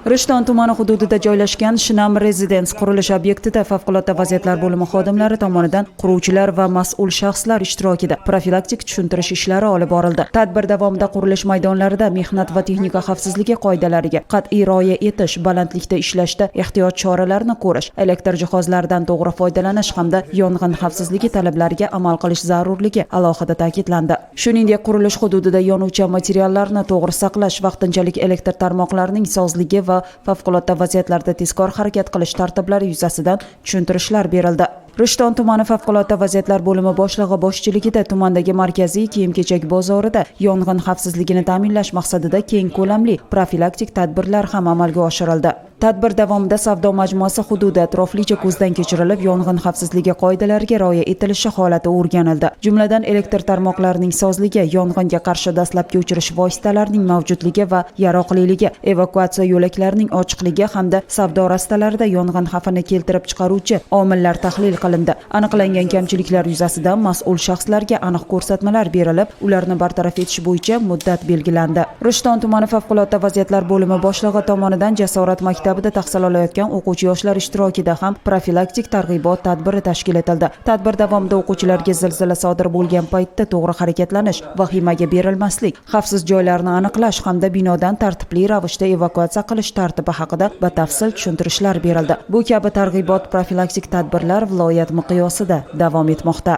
Rishton tumani hududida joylashgan Shinam Residence qurilish obyektida favqulodda vaziyatlar bo'limi xodimlari tomonidan quruvchilar va mas'ul shaxslar ishtirokida profilaktik tushuntirish ishlari olib borildi. Tadbir davomida qurilish maydonlarida mehnat va texnika xavfsizligi qoidalariga qat'iy rioya etish, balandlikda ishlashda ehtiyot choralarini ko'rish, elektr jihozlaridan to'g'ri foydalanish hamda yong'in xavfsizligi talablariga amal qilish zarurligi alohida ta'kidlandi. Shuningdek, qurilish hududida yonuvchi materiallarni to'g'ri saqlash, vaqtinchalik elektr tarmoqlarining sozligi va favqulodda vaziyatlarda tezkor harakat qilish tartiblari yuzasidan tushuntirishlar berildi. Rishton tumani favqulodda vaziyatlar bo'limi boshlig'i boshchiligida tumandagi markaziy kiyim-kechak bozorida yong'in xavfsizligini ta'minlash maqsadida keng ko'lamli profilaktik tadbirlar ham amalga oshirildi. Tadbir davomida savdo majmuasi hududi atroflicha ko'zdan kechirilib, yong'in xavfsizligi qoidalariga rioya etilishi holati o'rganildi. Jumladan, elektr tarmoqlarining sozligi, yong'inga qarshi dastlabki o'chirish vositalarining mavjudligi va yaroqliligi, evakuatsiya yo'laklarining ochiqligi hamda savdo rastalarida yong'in xavfini keltirib chiqaruvchi omillar tahlil qilindi. Aniqlangan kamchiliklar yuzasidan mas'ul shaxslarga aniq ko'rsatmalar berilib, ularni bartaraf etish bo'yicha muddat belgilandi. Rishton tumani favqulodda vaziyatlar bo'limi boshlig'i tomonidan Jasorat maktabida tahsil olayotgan o'quvchi yoshlar ishtirokida ham profilaktik targ'ibot tadbiri tashkil etildi. Tadbir davomida o'quvchilarga zilzila sodir bo'lgan paytda to'g'ri harakatlanish, vahimaga berilmaslik, xavfsiz joylarni aniqlash hamda binodan tartibli ravishda evakuatsiya qilish tartibi haqida batafsil tushuntirishlar berildi. Bu kabi targ'ibot profilaktik tadbirlar viloyat miqyosida davom etmoqda.